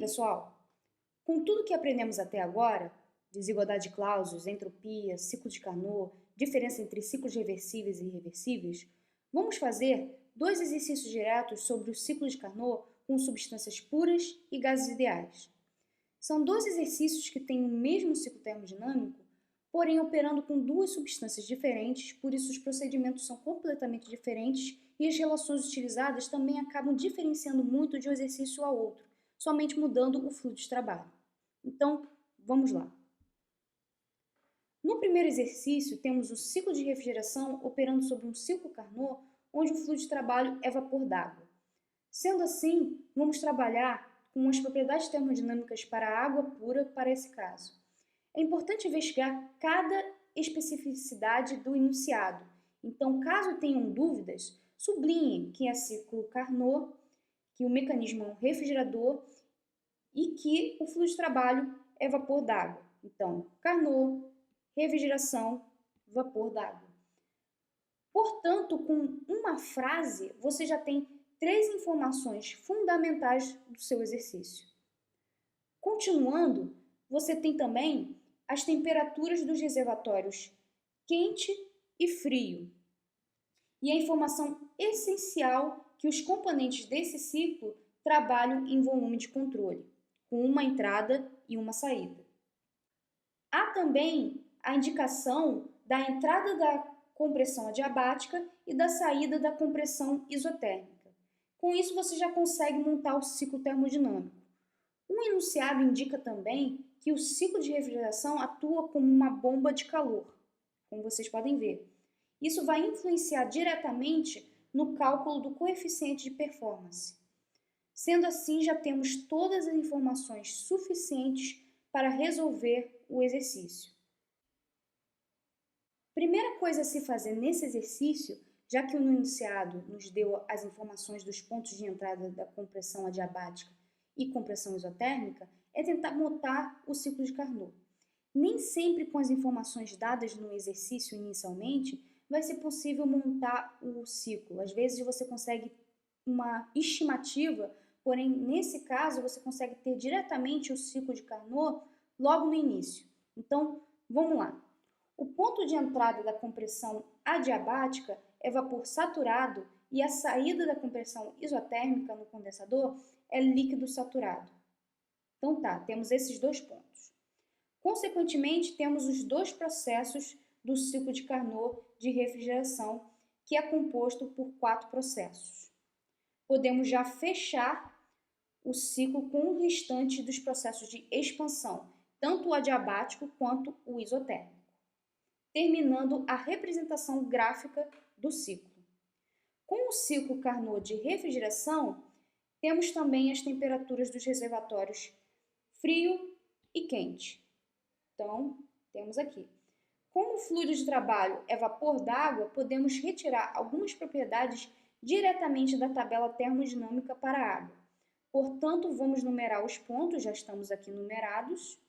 pessoal? Com tudo que aprendemos até agora, desigualdade de Clausius, entropia, ciclo de Carnot, diferença entre ciclos reversíveis e irreversíveis, vamos fazer dois exercícios diretos sobre o ciclo de Carnot com substâncias puras e gases ideais. São dois exercícios que têm o mesmo ciclo termodinâmico, porém operando com duas substâncias diferentes, por isso os procedimentos são completamente diferentes e as relações utilizadas também acabam diferenciando muito de um exercício ao outro, somente mudando o fluxo de trabalho. Então, vamos lá. No primeiro exercício, temos o ciclo de refrigeração operando sobre um ciclo Carnot, onde o fluxo de trabalho é vapor d'água. Sendo assim, vamos trabalhar com as propriedades termodinâmicas para a água pura para esse caso. É importante investigar cada especificidade do enunciado. Então, caso tenham dúvidas, sublinhem que é ciclo Carnot, que o mecanismo é um refrigerador e que o fluxo de trabalho é vapor d'água. Então, Carnot, refrigeração, vapor d'água. Portanto, com uma frase, você já tem 3 informações fundamentais do seu exercício. Continuando, você tem também as temperaturas dos reservatórios quente e frio. E a informação essencial que os componentes desse ciclo trabalham em volume de controle, com uma entrada e uma saída. Há também a indicação da entrada da compressão adiabática e da saída da compressão isotérmica. Com isso, você já consegue montar o ciclo termodinâmico. Um enunciado indica também que o ciclo de refrigeração atua como uma bomba de calor, como vocês podem ver. Isso vai influenciar diretamente no cálculo do coeficiente de performance. Sendo assim, já temos todas as informações suficientes para resolver o exercício. Primeira coisa a se fazer nesse exercício, já que o enunciado nos deu as informações dos pontos de entrada da compressão adiabática e compressão isotérmica, é tentar montar o ciclo de Carnot. Nem sempre com as informações dadas no exercício inicialmente vai ser possível montar o ciclo. Às vezes você consegue uma estimativa, porém nesse caso você consegue ter diretamente o ciclo de Carnot logo no início. Então, vamos lá. O ponto de entrada da compressão adiabática é vapor saturado e a saída da compressão isotérmica no condensador é líquido saturado. Então tá, temos esses dois pontos. Consequentemente, temos os dois processos do ciclo de Carnot de refrigeração, que é composto por 4 processos. Podemos já fechar o ciclo com o restante dos processos de expansão, tanto o adiabático quanto o isotérmico, terminando a representação gráfica do ciclo. Com o ciclo Carnot de refrigeração, temos também as temperaturas dos reservatórios frio e quente. Então, temos aqui. Como o fluido de trabalho é vapor d'água, podemos retirar algumas propriedades diretamente da tabela termodinâmica para a água. Portanto, vamos numerar os pontos, já estamos aqui numerados.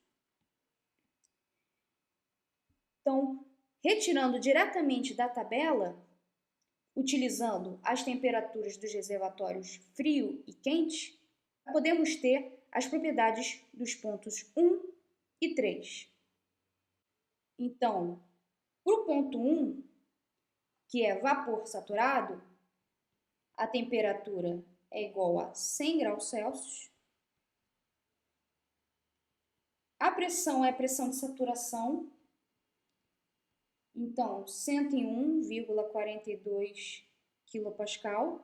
Então, retirando diretamente da tabela, utilizando as temperaturas dos reservatórios frio e quente, podemos ter as propriedades dos pontos 1 e 3. Então, para o ponto 1, que é vapor saturado, a temperatura é igual a 100 graus Celsius. A pressão é a pressão de saturação, então 101,42 kPa.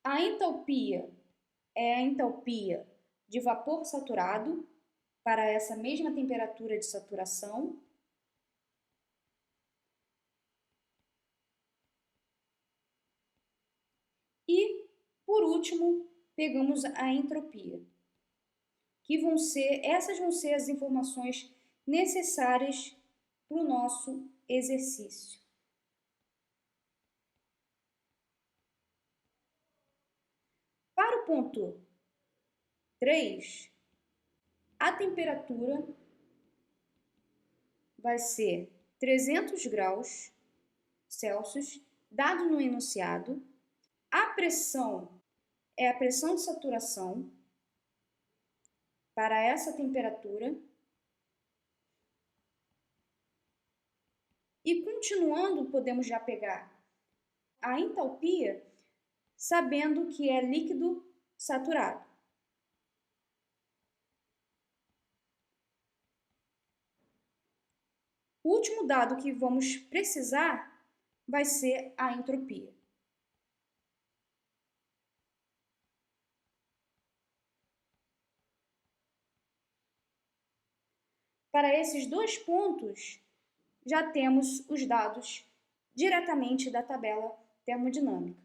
A entalpia é a entalpia de vapor saturado para essa mesma temperatura de saturação. E, por último, pegamos a entropia, que essas vão ser as informações necessárias para o nosso exercício. Para o ponto 3, a temperatura vai ser 300 graus Celsius, dado no enunciado. A pressão é a pressão de saturação para essa temperatura. E continuando, podemos já pegar a entalpia, sabendo que é líquido saturado. O último dado que vamos precisar vai ser a entropia. Para esses dois pontos, já temos os dados diretamente da tabela termodinâmica.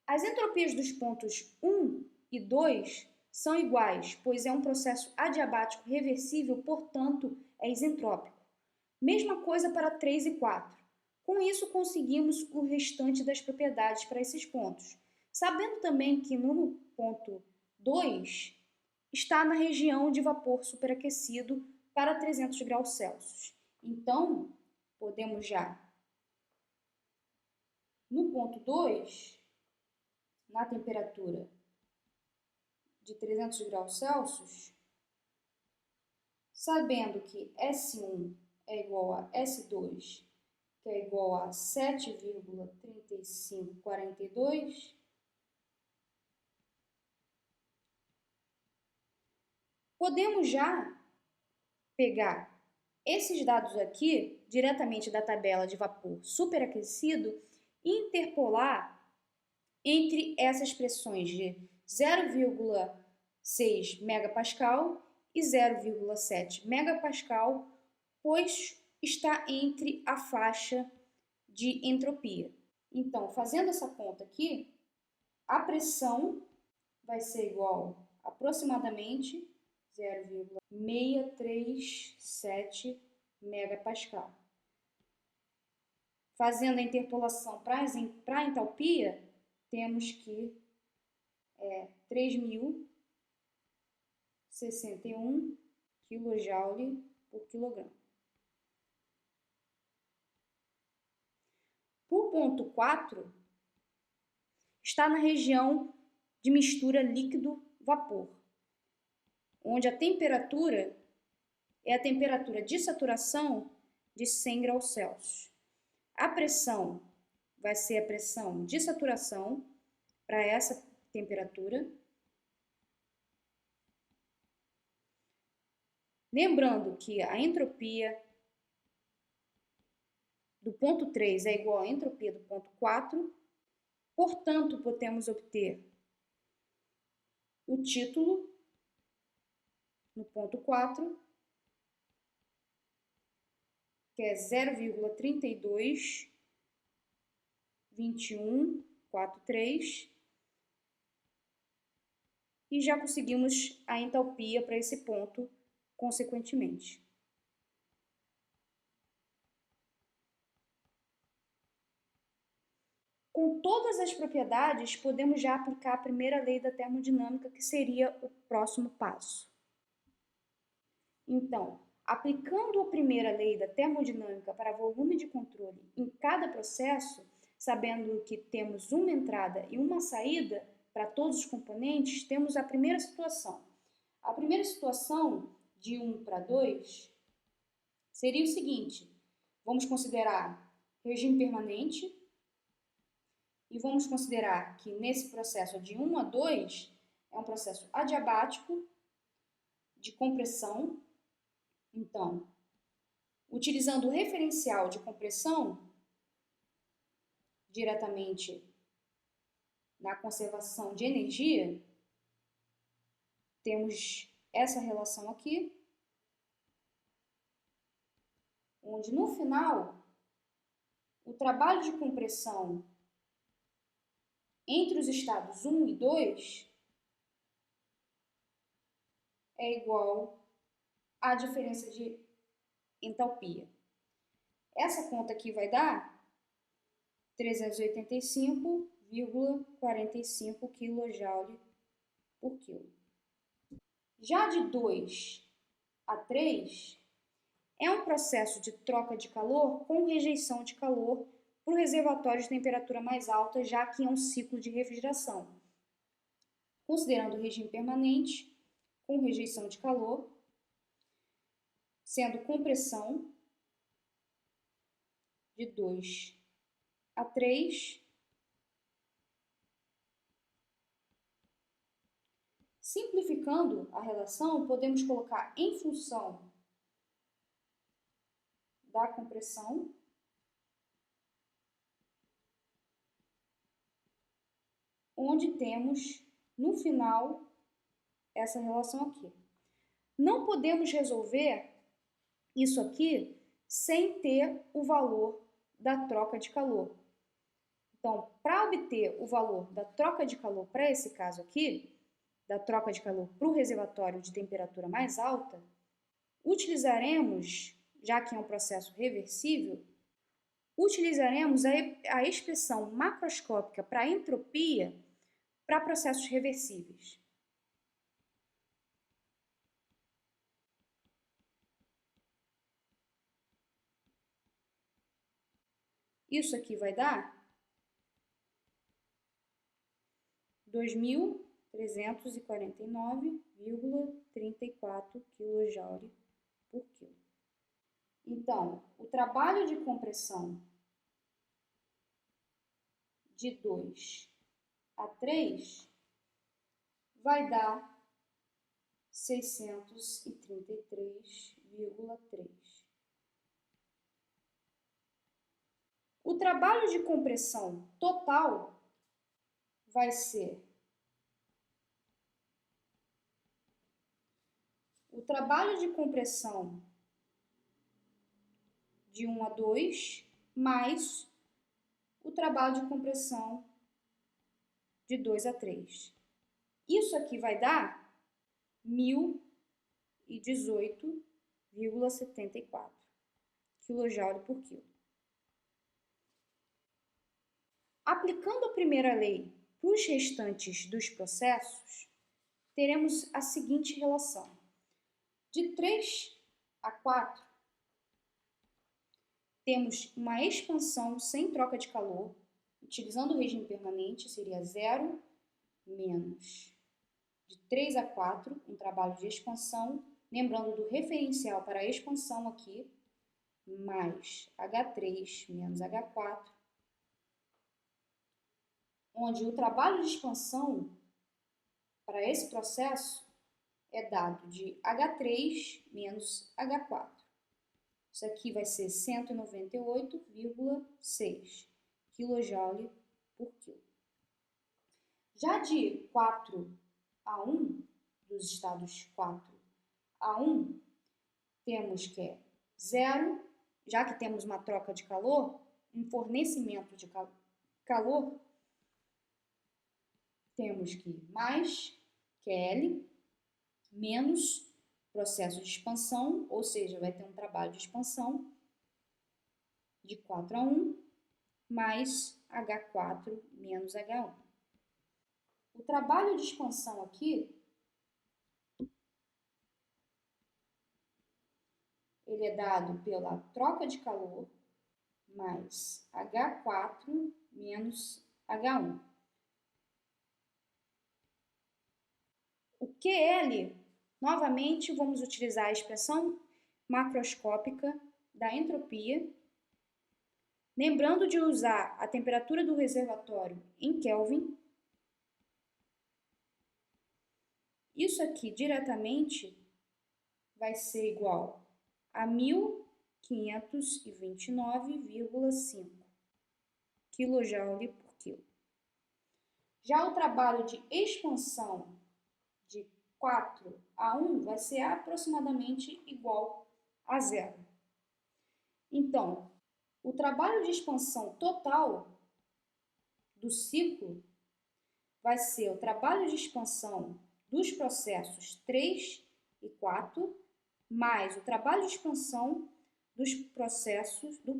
As entropias dos pontos 1 e 2 são iguais, pois é um processo adiabático reversível, portanto, é isentrópico. Mesma coisa para 3 e 4. Com isso, conseguimos o restante das propriedades para esses pontos. Sabendo também que no ponto 2 está na região de vapor superaquecido para 300 graus Celsius. Então, podemos já, no ponto 2, na temperatura de 300 graus Celsius, sabendo que S1 é igual a S2, que é igual a 7,3542, podemos já pegar esses dados aqui, diretamente da tabela de vapor superaquecido, e interpolar entre essas pressões de 0,6 megapascal e 0,7 megapascal, pois está entre a faixa de entropia. Então, fazendo essa conta aqui, a pressão vai ser igual a aproximadamente 0,637 megapascal. Fazendo a interpolação para a entalpia, temos que 3.061 kJ por quilograma. Por ponto 4, está na região de mistura líquido-vapor, onde a temperatura é a temperatura de saturação de 100 graus Celsius. A pressão vai ser a pressão de saturação para essa temperatura. Lembrando que a entropia do ponto 3 é igual à entropia do ponto 4, portanto, podemos obter o título no ponto 4, que é 0,322143, e já conseguimos a entalpia para esse ponto, consequentemente. Com todas as propriedades, podemos já aplicar a primeira lei da termodinâmica, que seria o próximo passo. Então, aplicando a primeira lei da termodinâmica para volume de controle em cada processo, sabendo que temos uma entrada e uma saída para todos os componentes, temos a primeira situação. A primeira situação, de 1 para 2, seria o seguinte: vamos considerar regime permanente e vamos considerar que nesse processo de 1 a 2 é um processo adiabático de compressão. Então, utilizando o referencial de compressão diretamente na conservação de energia, temos essa relação aqui, onde no final o trabalho de compressão entre os estados 1 e 2 é igual à diferença de entalpia. Essa conta aqui vai dar 385,45 kJ por quilo. Já de 2 a 3 é um processo de troca de calor com rejeição de calor para o reservatório de temperatura mais alta, já que é um ciclo de refrigeração. Considerando o regime permanente, com rejeição de calor, sendo compressão de 2 a 3. Simplificando a relação, podemos colocar em função da compressão onde temos, no final, essa relação aqui. Não podemos resolver isso aqui sem ter o valor da troca de calor. Então, para obter o valor da troca de calor para esse caso aqui, da troca de calor para o reservatório de temperatura mais alta, utilizaremos, já que é um processo reversível, utilizaremos a expressão macroscópica para entropia para processos reversíveis. Isso aqui vai dar 2.349,34 kJ por quilo. Então, o trabalho de compressão de 2 a 3 vai dar 633,3. O trabalho de compressão total vai ser o trabalho de compressão de 1 a 2 mais o trabalho de compressão de 2 a 3. Isso aqui vai dar 1.018,74 kJ por quilo. Aplicando a primeira lei para os restantes dos processos, teremos a seguinte relação. De 3 a 4, temos uma expansão sem troca de calor, utilizando o regime permanente, seria 0 menos de 3 a 4, um trabalho de expansão, lembrando do referencial para a expansão aqui, mais H3 menos H4, onde o trabalho de expansão para esse processo é dado de H3 menos H4. Isso aqui vai ser 198,6 kJ por quilo. Já de 4 a 1, dos estados 4 a 1, temos que é 0, já que temos uma troca de calor, um fornecimento de calor, temos que mais QL, menos processo de expansão, ou seja, vai ter um trabalho de expansão de 4 a 1, mais H4 menos H1. O trabalho de expansão aqui, ele é dado pela troca de calor mais H4 menos H1. O QL, novamente, vamos utilizar a expressão macroscópica da entropia, lembrando de usar a temperatura do reservatório em Kelvin. Isso aqui diretamente vai ser igual a 1.529,5 kJ por quilo. Já o trabalho de expansão de 4 a 1 vai ser aproximadamente igual a 0. Então, o trabalho de expansão total do ciclo vai ser o trabalho de expansão dos processos 3 e 4, mais o trabalho de expansão do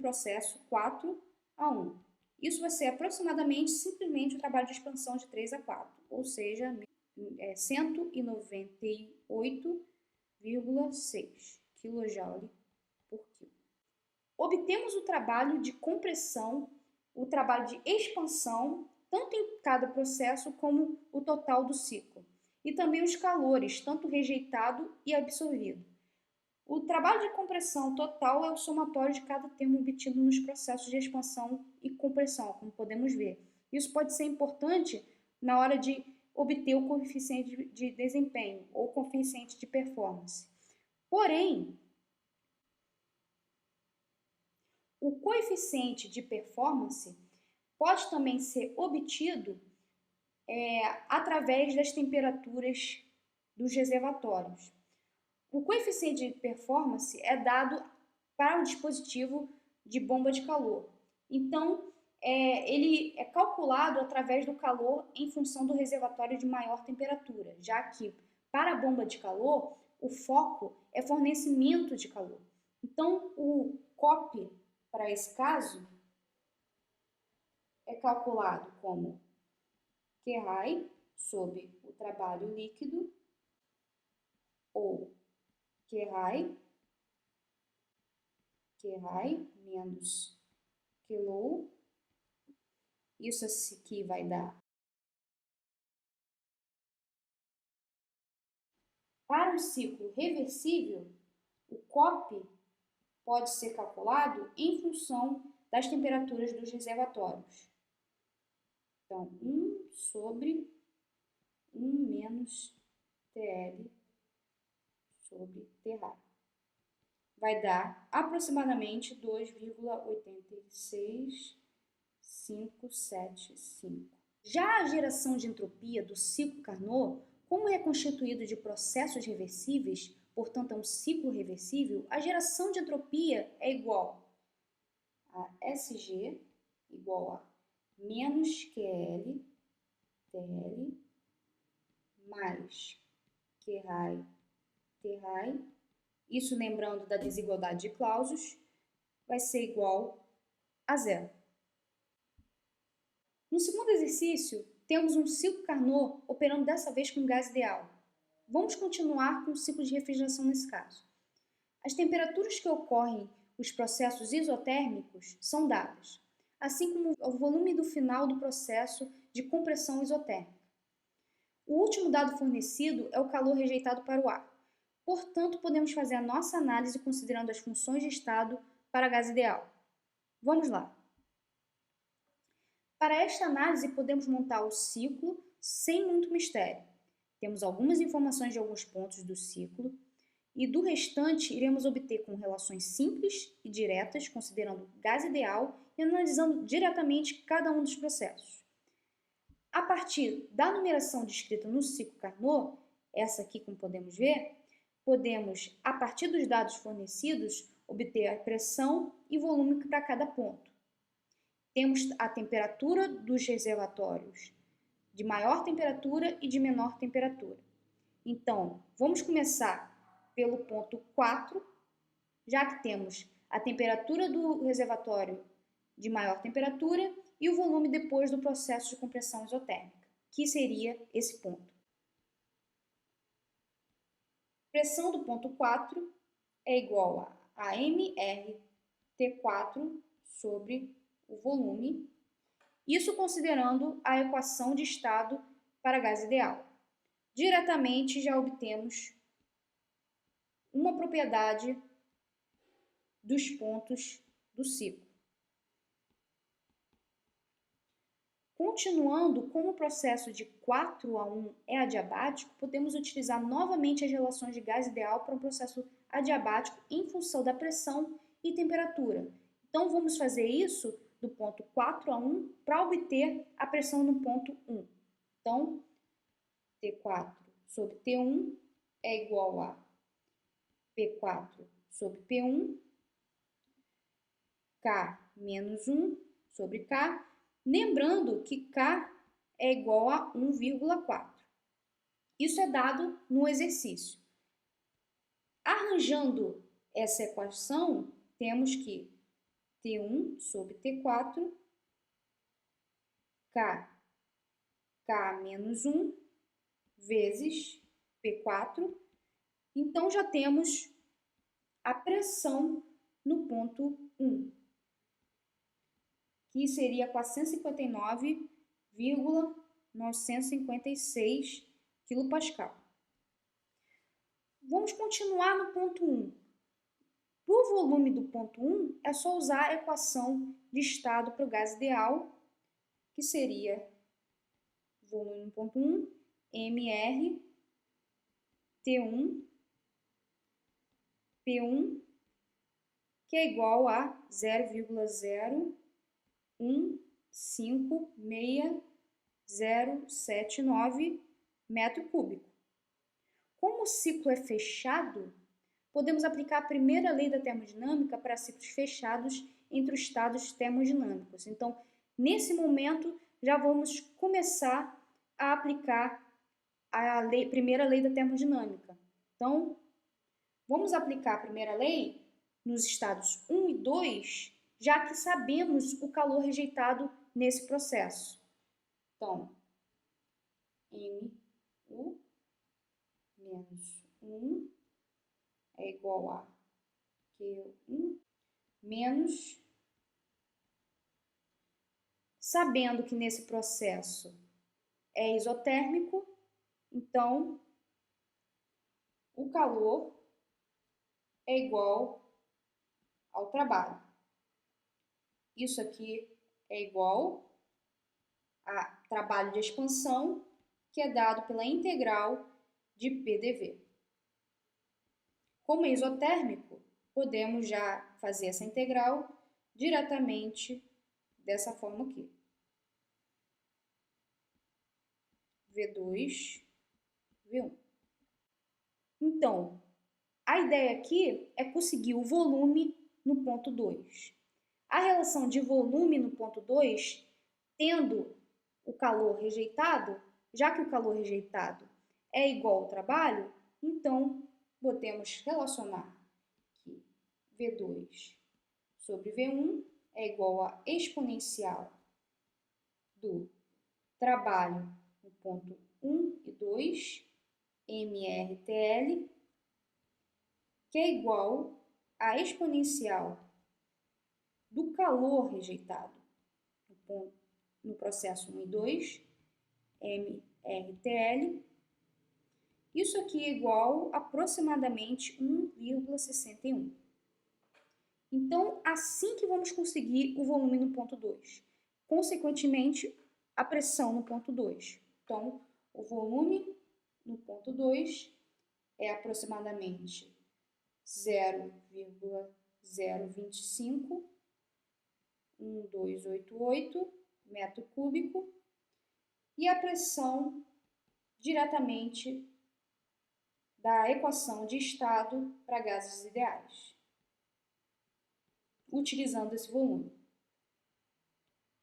processo 4 a 1. Isso vai ser aproximadamente simplesmente o trabalho de expansão de 3 a 4, ou seja, 198,6 kJ por quilo. Obtemos o trabalho de compressão, o trabalho de expansão, tanto em cada processo como o total do ciclo. e também os calores, tanto rejeitado e absorvido. O trabalho de compressão total é o somatório de cada termo obtido nos processos de expansão e compressão, como podemos ver. Isso pode ser importante na hora de obter o coeficiente de desempenho ou coeficiente de performance. Porém, o coeficiente de performance pode também ser obtido através das temperaturas dos reservatórios. O coeficiente de performance é dado para o dispositivo de bomba de calor. Então, ele é calculado através do calor em função do reservatório de maior temperatura, já que para a bomba de calor, o foco é fornecimento de calor. Então, o COP, para esse caso, é calculado como QRAI sobre o trabalho líquido, ou QRAI menos Kilo. Isso aqui vai dar. Para um ciclo reversível, o COP pode ser calculado em função das temperaturas dos reservatórios. Então, 1 sobre 1 menos TL sobre TRA. Vai dar aproximadamente 2,86575. Já a geração de entropia do ciclo Carnot, como é constituído de processos reversíveis, portanto é um ciclo reversível, a geração de entropia é igual a Sg igual a menos QL TL mais QRAI TRAI, isso lembrando da desigualdade de Clausius, vai ser igual a zero. No segundo exercício, temos um ciclo Carnot operando dessa vez com gás ideal. Vamos continuar com o ciclo de refrigeração nesse caso. As temperaturas que ocorrem os processos isotérmicos são dadas, assim como o volume do final do processo de compressão isotérmica. O último dado fornecido é o calor rejeitado para o ar. Portanto, podemos fazer a nossa análise considerando as funções de estado para gás ideal. Vamos lá. Para esta análise, podemos montar o ciclo sem muito mistério. Temos algumas informações de alguns pontos do ciclo e do restante iremos obter com relações simples e diretas, considerando gás ideal e analisando diretamente cada um dos processos. A partir da numeração descrita no ciclo Carnot, essa aqui como podemos ver, podemos, a partir dos dados fornecidos, obter a pressão e volume para cada ponto. Temos a temperatura dos reservatórios de maior temperatura e de menor temperatura. Então, vamos começar pelo ponto 4, já que temos a temperatura do reservatório de maior temperatura e o volume depois do processo de compressão isotérmica, que seria esse ponto. Pressão do ponto 4 é igual a mRT4 sobre o volume, isso considerando a equação de estado para gás ideal. Diretamente já obtemos uma propriedade dos pontos do ciclo. Continuando, como o processo de 4:1 é adiabático, podemos utilizar novamente as relações de gás ideal para um processo adiabático em função da pressão e temperatura. Então, vamos fazer isso do ponto 4:1 para obter a pressão no ponto 1. Então, T4 sobre T1 é igual a P4 sobre P1, K menos 1 sobre K, lembrando que K é igual a 1,4. Isso é dado no exercício. Arranjando essa equação, temos que T1 sobre T4, K menos 1, vezes P4. Então, já temos a pressão no ponto 1, que seria 459,956 kPa. Vamos continuar no ponto 1. Para o volume do ponto 1, é só usar a equação de estado para o gás ideal, que seria volume no ponto 1, mR T1 P1, que é igual a 0,015679 metro cúbico. Como o ciclo é fechado, podemos aplicar a primeira lei da termodinâmica para ciclos fechados entre os estados termodinâmicos. Então, nesse momento, já vamos começar a aplicar a primeira lei da termodinâmica. Então, vamos aplicar a primeira lei nos estados 1 e 2, já que sabemos o calor rejeitado nesse processo. Então, MU menos 1 é igual a Q1 menos, sabendo que nesse processo é isotérmico, então o calor é igual ao trabalho. Isso aqui é igual a trabalho de expansão, que é dado pela integral de PDV. Como é isotérmico, podemos já fazer essa integral diretamente dessa forma aqui. V2, V1. Então, a ideia aqui é conseguir o volume no ponto 2. A relação de volume no ponto 2, tendo o calor rejeitado, já que o calor rejeitado é igual ao trabalho, então podemos relacionar que V2 sobre V1 é igual a exponencial do trabalho no ponto 1 e 2, mRTL, que é igual a exponencial do calor rejeitado no processo 1 e 2, mRTL. Isso aqui é igual a aproximadamente 1,61. Então, assim que vamos conseguir o volume no ponto 2. Consequentemente, a pressão no ponto 2. Então, o volume no ponto 2 é aproximadamente 0,025 1288 metro cúbico, e a pressão diretamente da equação de estado para gases ideais, utilizando esse volume.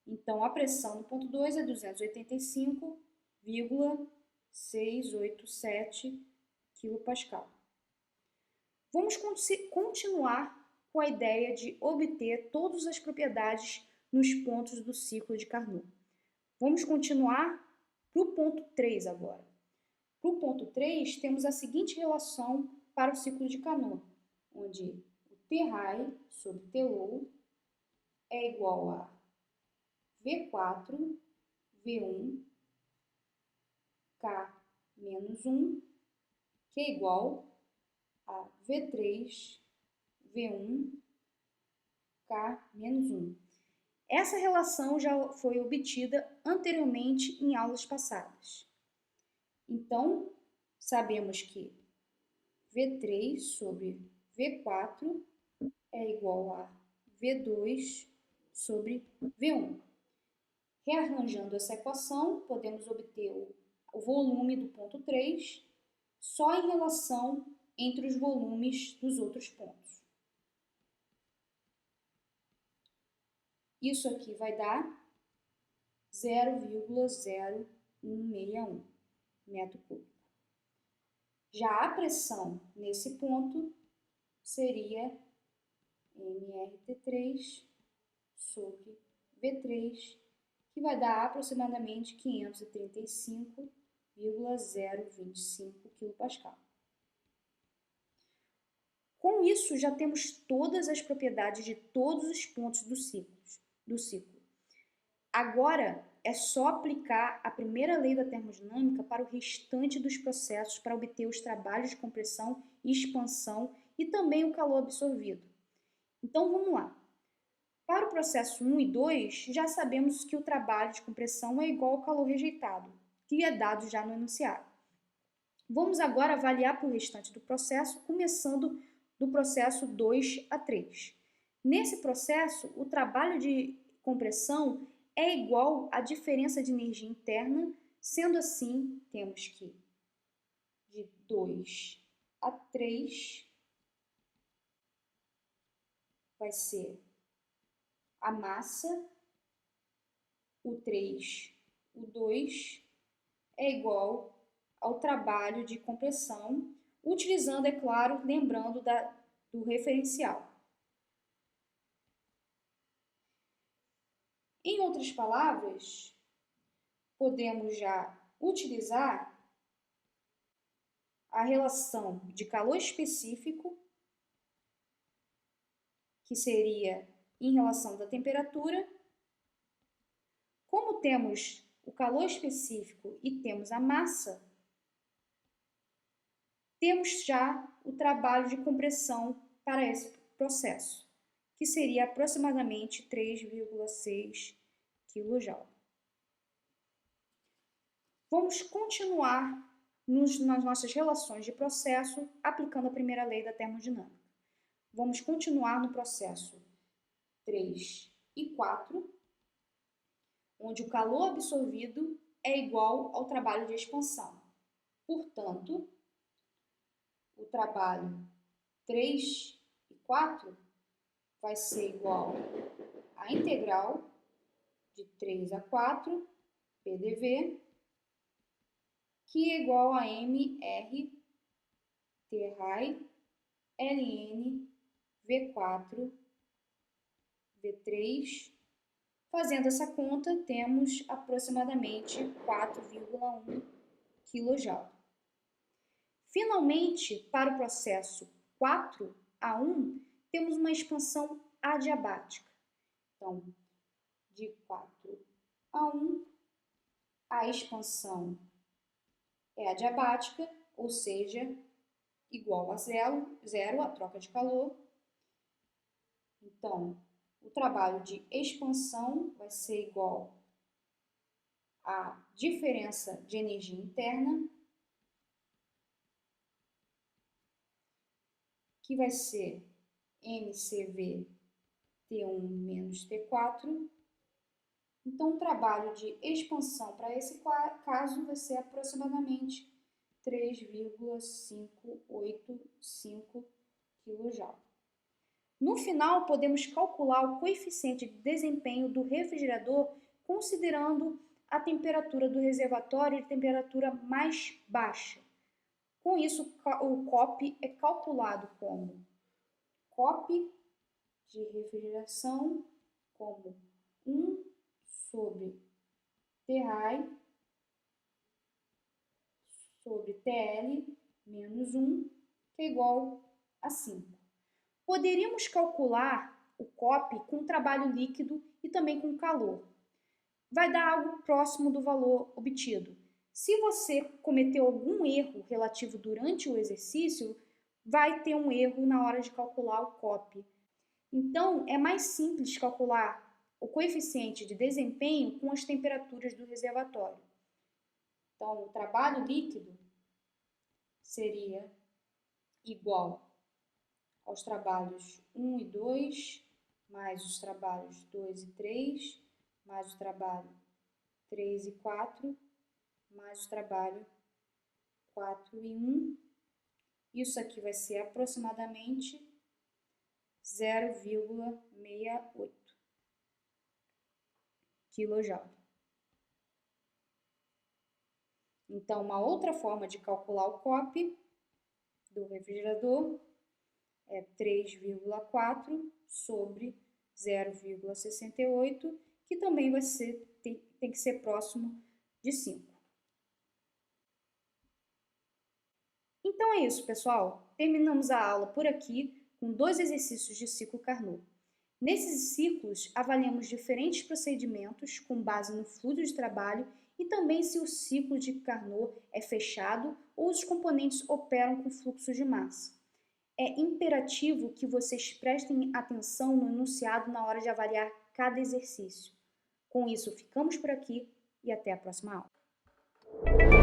Então, a pressão do ponto 2 é 285,687 kPa. Vamos continuar com a ideia de obter todas as propriedades nos pontos do ciclo de Carnot. Vamos continuar para o ponto 3 agora. Para o ponto 3, temos a seguinte relação para o ciclo de Carnot, onde o T-high sobre T-low é igual a V4, V1, K menos 1, que é igual a V3, V1, K menos 1. Essa relação já foi obtida anteriormente em aulas passadas. Então, sabemos que V3 sobre V4 é igual a V2 sobre V1. Rearranjando essa equação, podemos obter o volume do ponto 3 só em relação entre os volumes dos outros pontos. Isso aqui vai dar 0,0161 metro cúbico. Já a pressão nesse ponto seria mRT3 sobre V3, que vai dar aproximadamente 535,025 kPa. Com isso, já temos todas as propriedades de todos os pontos do ciclo. Agora, é só aplicar a primeira lei da termodinâmica para o restante dos processos para obter os trabalhos de compressão e expansão e também o calor absorvido. Então, vamos lá. Para o processo 1 e 2, já sabemos que o trabalho de compressão é igual ao calor rejeitado, que é dado já no enunciado. Vamos agora avaliar para o restante do processo, começando do processo 2 a 3. Nesse processo, o trabalho de compressão é igual à diferença de energia interna, sendo assim, temos que de 2 a 3 vai ser a massa, o 3, o 2 é igual ao trabalho de compressão, utilizando, é claro, lembrando do referencial. Em outras palavras, podemos já utilizar a relação de calor específico, que seria em relação da temperatura. Como temos o calor específico e temos a massa, temos já o trabalho de compressão para esse processo, que seria aproximadamente 3,6 kJ. Vamos continuar nas nossas relações de processo aplicando a primeira lei da termodinâmica. Vamos continuar no processo 3 e 4, onde o calor absorvido é igual ao trabalho de expansão. Portanto, o trabalho 3 e 4 vai ser igual à integral de 3 a 4 PDV, que é igual a mR T RAI ln V4 V3. Fazendo essa conta, temos aproximadamente 4,1 kJ. Finalmente, para o processo 4 a 1, temos uma expansão adiabática. Então, de 4 a 1, a expansão é adiabática, ou seja, igual a zero, a troca de calor. Então, o trabalho de expansão vai ser igual à diferença de energia interna, que vai ser MCV T1 menos T4. Então, o trabalho de expansão para esse caso vai ser aproximadamente 3,585 kJ. No final, podemos calcular o coeficiente de desempenho do refrigerador considerando a temperatura do reservatório de temperatura mais baixa. Com isso, o COP é calculado como COP de refrigeração como 1 sobre TRAI sobre TL menos 1, que é igual a 5. Poderíamos calcular o COP com trabalho líquido e também com calor. Vai dar algo próximo do valor obtido. Se você cometeu algum erro relativo durante o exercício, vai ter um erro na hora de calcular o COP. Então, é mais simples calcular o coeficiente de desempenho com as temperaturas do reservatório. Então, o trabalho líquido seria igual aos trabalhos 1 e 2, mais os trabalhos 2 e 3, mais o trabalho 3 e 4, mais o trabalho 4 e 1. Isso aqui vai ser aproximadamente 0,68 kJ. Então, uma outra forma de calcular o COP do refrigerador é 3,4 sobre 0,68, que também vai ser, tem que ser próximo de 5. Então é isso, pessoal. Terminamos a aula por aqui com 2 exercícios de ciclo Carnot. Nesses ciclos, avaliamos diferentes procedimentos com base no fluxo de trabalho e também se o ciclo de Carnot é fechado ou os componentes operam com fluxo de massa. É imperativo que vocês prestem atenção no enunciado na hora de avaliar cada exercício. Com isso, ficamos por aqui e até a próxima aula.